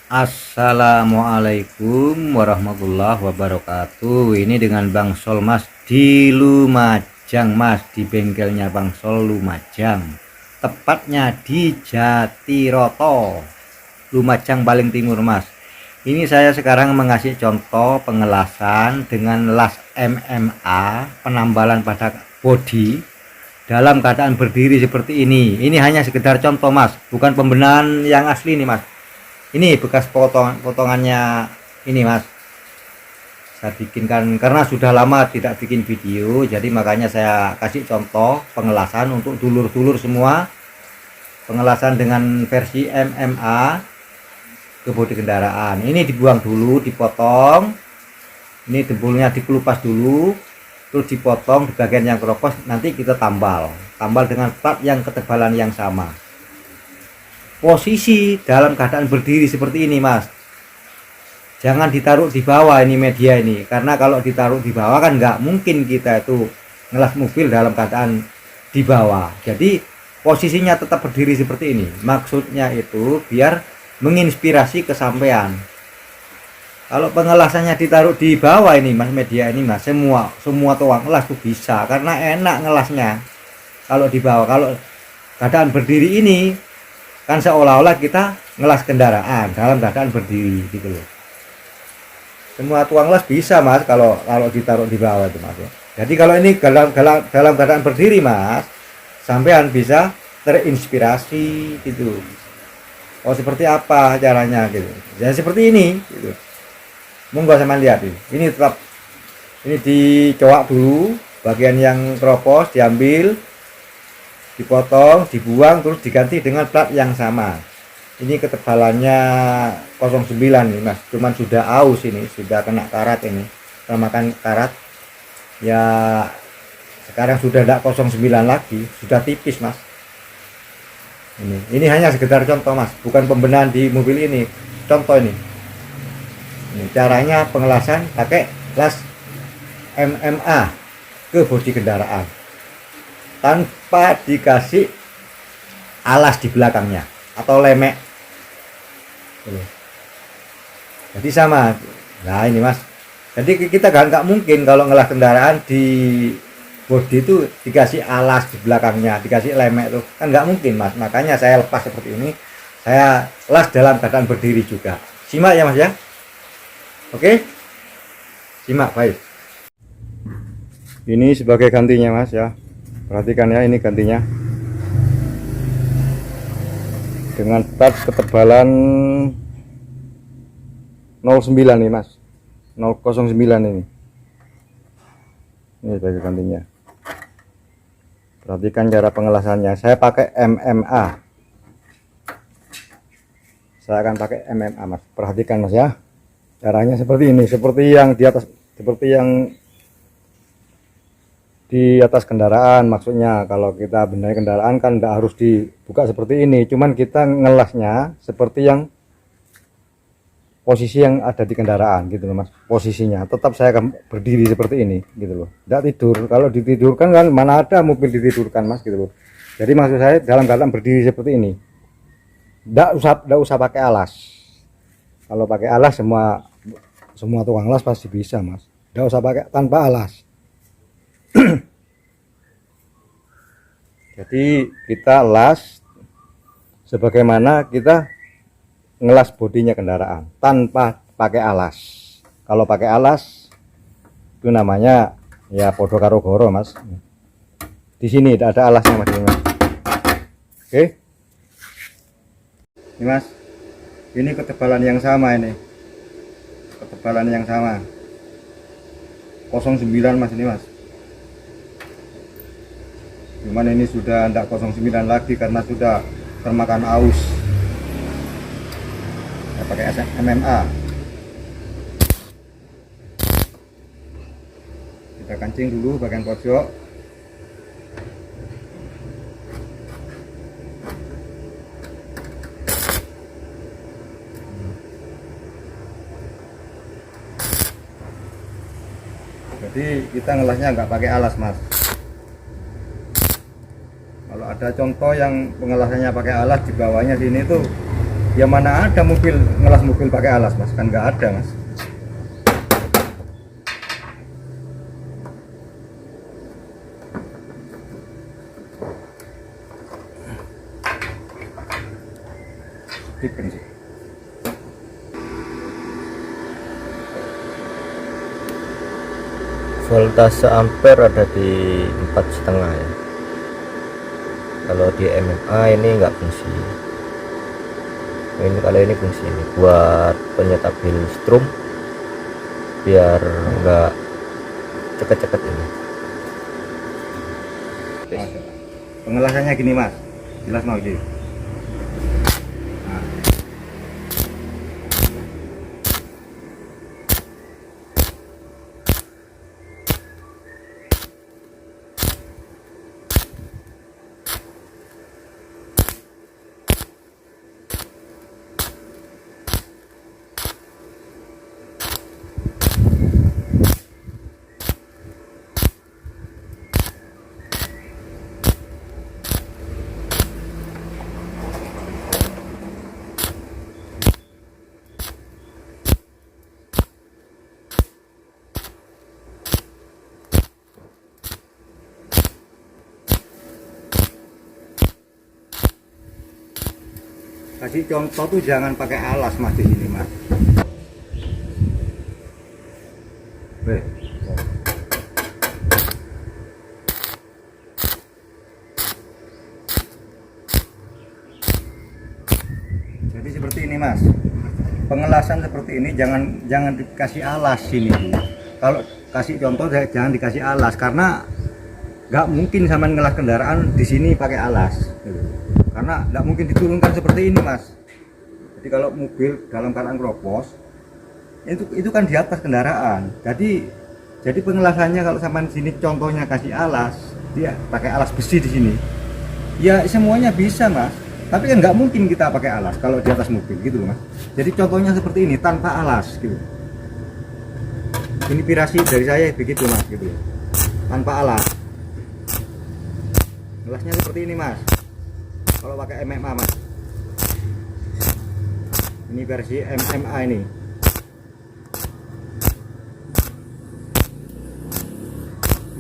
Assalamualaikum warahmatullahi wabarakatuh. Ini dengan Bang Sol Mas di Lumajang Mas, di bengkelnya Bang Sol Lumajang, tepatnya di Jatiroto, Lumajang paling timur Mas. Ini saya sekarang mengasih contoh pengelasan dengan las MMA, penambalan pada bodi dalam keadaan berdiri seperti ini. Ini hanya sekedar contoh Mas, bukan pembenahan yang asli nih Mas. Ini bekas potongannya ini Mas, saya bikinkan karena sudah lama tidak bikin video, jadi makanya saya kasih contoh pengelasan untuk dulur-dulur semua, pengelasan dengan versi MMA ke bodi kendaraan. Ini dibuang dulu, dipotong, ini dempulnya dikelupas dulu, terus dipotong di bagian yang keropos, nanti kita tambal dengan plat yang ketebalan yang sama. Posisi dalam keadaan berdiri seperti ini Mas, jangan ditaruh di bawah ini media ini, karena kalau ditaruh di bawah kan nggak mungkin kita itu ngelas mobil dalam keadaan di bawah. Jadi posisinya tetap berdiri seperti ini, maksudnya itu biar menginspirasi kesampaian. Kalau pengelasannya ditaruh di bawah ini Mas, media ini Mas, semua tukang ngelas tuh bisa, karena enak ngelasnya kalau di bawah. Kalau keadaan berdiri ini kan seolah-olah kita ngelas kendaraan dalam keadaan berdiri gitu loh. Semua tukang las bisa Mas kalau ditaruh di bawah itu Mas ya. Jadi kalau ini dalam keadaan berdiri Mas, sampean bisa terinspirasi gitu. Oh seperti apa caranya gitu. Jadi seperti ini gitu. Monggo sampean lihat ini. Ini tetap ini dicowak dulu, bagian yang keropos diambil, dipotong, dibuang, terus diganti dengan plat yang sama. Ini ketebalannya 09 nih Mas, cuman sudah aus, ini sudah kena karat, ini termakan karat ya. Sekarang sudah tidak 09 lagi, sudah tipis Mas. Ini hanya sekedar contoh Mas, bukan pembenahan di mobil ini. Contoh ini caranya pengelasan pakai las MMA ke bodi kendaraan tanpa dikasih alas di belakangnya atau lemek. Jadi sama. Nah ini Mas, jadi kita nggak mungkin kalau ngelas kendaraan di bodi itu dikasih alas di belakangnya, dikasih lemek tuh kan nggak mungkin Mas. Makanya saya lepas seperti ini, saya las dalam keadaan berdiri juga. Simak ya Mas ya. Oke, simak baik. Ini sebagai gantinya Mas ya. Perhatikan ya, ini gantinya dengan plat ketebalan 09 nih Mas, 009 ini sebagai gantinya. Perhatikan cara pengelasannya, saya pakai MMA, saya akan pakai MMA Mas. Perhatikan Mas ya, caranya seperti ini, seperti yang di atas, seperti yang di atas kendaraan. Maksudnya kalau kita benahi kendaraan kan tidak harus dibuka seperti ini, cuman kita ngelasnya seperti yang posisi yang ada di kendaraan gitu loh Mas. Posisinya tetap saya akan berdiri seperti ini gitu loh, tidak tidur. Kalau ditidurkan kan mana ada mobil ditidurkan Mas gitu loh. Jadi maksud saya dalam keadaan berdiri seperti ini, tidak usah pakai alas. Kalau pakai alas semua tukang las pasti bisa Mas, tidak usah pakai tanpa alas. Jadi kita las sebagaimana kita ngelas bodinya kendaraan tanpa pakai alas. Kalau pakai alas itu namanya ya podo karo goro Mas. Di sini tidak ada alasnya Mas. Oke. Ini Mas, ini ketebalan yang sama, ini ketebalan yang sama 09 Mas, ini Mas. Cuman ini sudah tidak 09 lagi karena sudah termakan aus. Saya pakai MMA. Kita kancing dulu bagian pojok. Jadi kita ngelasnya nggak pakai alas Mas. Kalau ada contoh yang pengelasannya pakai alas, di bawahnya sini tuh Ya mana ada mobil ngelas mobil pakai alas mas, kan nggak ada mas. Sih. Voltase ampere ada di 4,5 ya. Kalau di MMA ini enggak fungsi. Ini kalau ini fungsi ini buat penyetabil strum biar enggak ceket-ceket ini. Pengelasannya gini mas, jelas mau jadi. Kasih contoh tuh jangan pakai alas mas di sini mas. Jadi seperti ini mas. Pengelasan seperti ini jangan dikasih alas sini. Kalau kasih contoh jangan dikasih alas karena nggak mungkin sama ngelas kendaraan di sini pakai alas. Karena nggak mungkin diturunkan seperti ini mas. Jadi kalau mobil dalam keadaan keropos itu kan di atas kendaraan. Jadi pengelasannya kalau sama di sini contohnya kasih alas, dia pakai alas besi di sini. Ya semuanya bisa mas. Tapi kan nggak mungkin kita pakai alas kalau di atas mobil gitu loh mas. Jadi contohnya seperti ini tanpa alas gitu. Inspirasi dari saya begitu mas gitu. Tanpa alas. Alasnya seperti ini mas. Kalau pakai MMA mas. Ini versi MMA ini.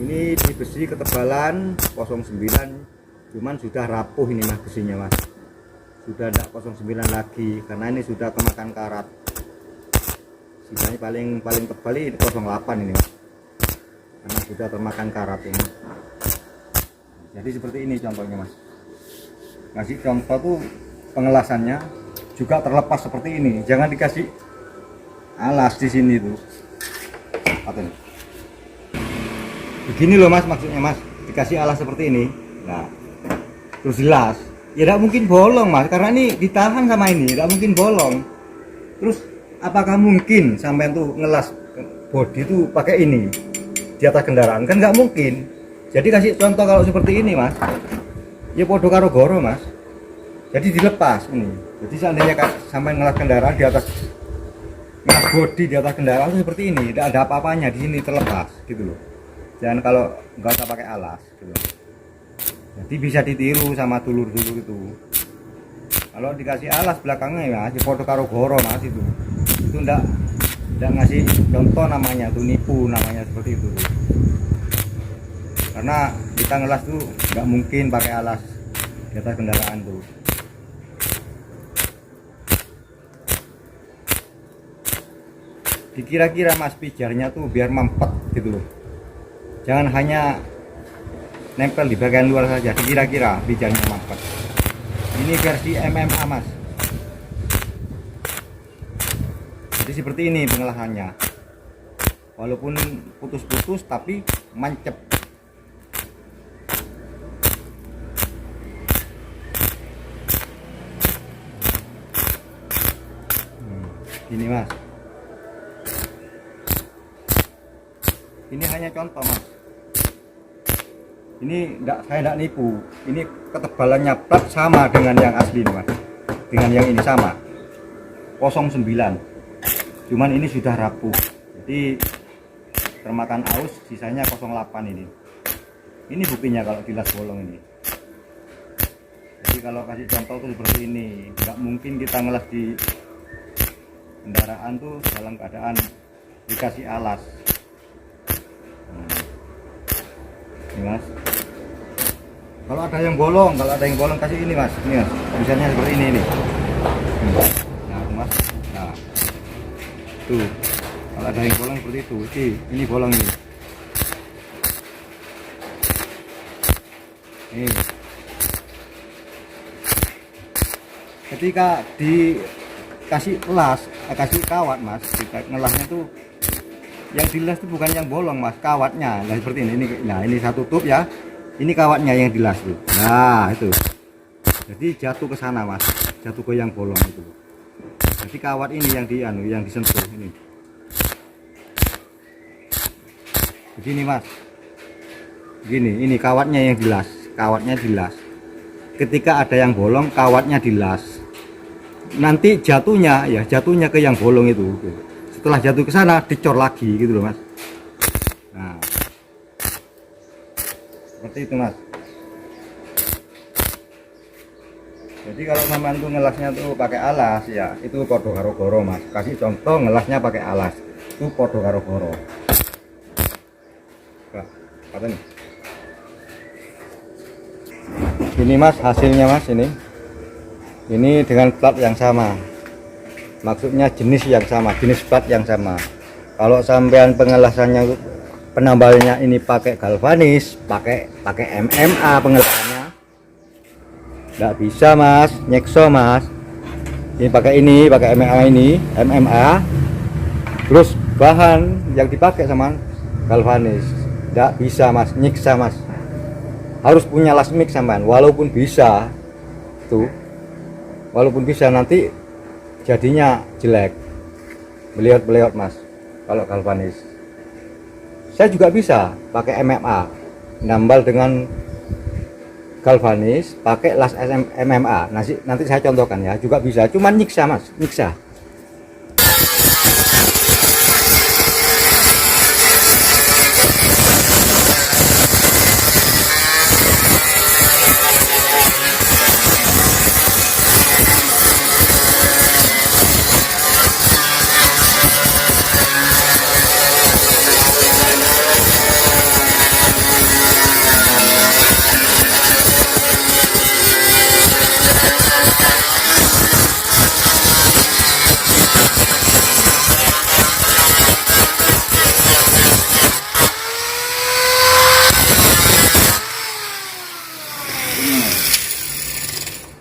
Ini di besi ketebalan 09, cuman sudah rapuh ini mas besinya mas. Sudah tidak 09 lagi karena ini sudah kemakan karat. Sisanya paling tebal ini 08 ini mas. Karena sudah termakan karat ini. Jadi seperti ini contohnya mas. Kasih contoh tuh pengelasannya juga terlepas seperti ini. Jangan dikasih alas di sini tuh. Begini loh mas maksudnya mas, dikasih alas seperti ini. Nah, terus jelas. Ya tidak mungkin bolong mas, karena ini ditahan sama ini, tidak mungkin bolong. Terus apakah mungkin sampai tuh ngelas bodi tuh pakai ini di atas kendaraan? Kan nggak mungkin. Jadi kasih contoh kalau seperti ini mas. Ya podo karo goro mas. Jadi dilepas ini. Jadi seandainya sampai ngelas kendaraan di atas ngelas bodi di atas kendaraan itu seperti ini, tidak ada apa-apanya di sini terlepas gitu loh. Jangan kalau nggak usah pakai alas gitu. Jadi bisa ditiru sama dulur-dulur itu. Kalau dikasih alas belakangnya ya podo karo goro mas itu enggak ngasih contoh namanya tuh nipu namanya seperti itu. Karena kita ngelas tuh nggak mungkin pakai alas di atas kendaraan tuh. Dikira-kira mas pijarnya tuh biar mampet gitu loh. Jangan hanya nempel di bagian luar saja, dikira-kira pijarnya mampet. Ini versi MMA mas. Jadi seperti ini pengelasannya. Walaupun putus-putus tapi mancep. Gini mas. Ini hanya contoh mas. Ini saya tidak nipu. Ini ketebalannya plat sama dengan yang asli mas. Dengan yang ini sama. 09. Cuman ini sudah rapuh. Jadi termakan aus, sisanya 08 ini. Ini buktinya kalau dilas bolong ini. Jadi kalau kasih contoh tuh seperti ini, nggak mungkin kita ngelas di kendaraan tuh dalam keadaan dikasih alas. Ini mas, kalau ada yang bolong, kasih ini mas, ini mas, misalnya seperti ini nih. Nah tuh mas, nah tuh, kalau ada yang bolong seperti itu, ini bolong ini. Ini. Ketika dikasih las, kasih kawat mas, kita ngelasnya tuh yang dilas itu bukan yang bolong mas, kawatnya. Nah seperti ini, nah ini satu tub ya, ini kawatnya yang dilas tuh. Nah itu, jadi jatuh ke sana mas, jatuh ke yang bolong itu. Jadi kawat ini yang disentuh ini. Begini mas, gini, ini kawatnya yang dilas, kawatnya dilas. Ketika ada yang bolong, kawatnya dilas. Nanti jatuhnya ke yang bolong itu. Setelah jatuh ke sana, dicor lagi gitu loh mas. Nah, seperti itu mas. Jadi kalau sampean tuh ngelasnya tuh pakai alas ya, itu podo karo goro mas. Kasih contoh ngelasnya pakai alas, itu podo karo goro. Nah, apa nih? Ini mas hasilnya mas, ini dengan plat yang sama, maksudnya jenis yang sama, jenis plat yang sama. Kalau sampean pengelasannya, penambalnya ini pakai galvanis, pakai MMA pengelasannya, nggak bisa mas, nyekso mas. Ini pakai MMA, terus bahan yang dipakai sama galvanis, nggak bisa mas, nyiksa mas. Harus punya las mix sampean, walaupun bisa nanti jadinya jelek, beliot mas. Kalau galvanis saya juga bisa pakai MMA, nambal dengan galvanis pakai las MMA. Nanti saya contohkan ya, juga bisa, cuman nyiksa mas, nyiksa.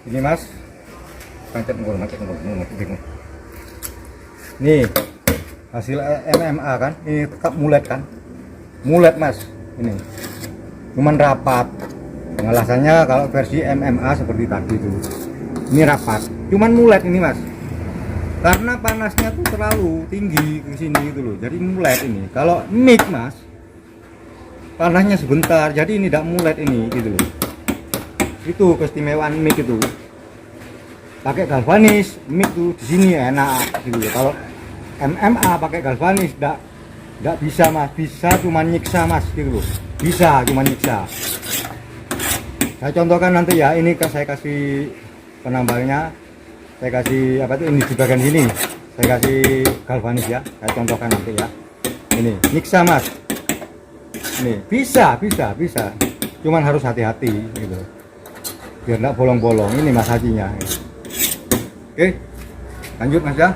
Ini mas, macet ngul. Nih hasil MMA kan, ini tetap mulet kan, mulet mas. Ini cuman rapat. Pengelasannya kalau versi MMA seperti tadi tuh, ini rapat, cuman mulet ini mas, karena panasnya tuh terlalu tinggi ke sini gitu loh, jadi mulet ini. Kalau mic mas, panasnya sebentar, jadi ini tidak mulet ini gitu loh. Itu keistimewaan mic itu. Pakai galvanis, mic tuh di sini enak gitu loh. Kalau MMA pakai galvanis enggak bisa mas, bisa cuma nyiksa mas gitu loh. Bisa cuma nyiksa. Saya contohkan nanti ya, ini saya kasih penambalnya, saya kasih apa tuh, ini di bagian sini. Saya kasih galvanis ya, saya contohkan nanti ya. Ini nyiksa mas. Ini bisa. Cuman harus hati-hati gitu. Biar enggak bolong-bolong. Ini mas hajinya. Oke, lanjut mas ya.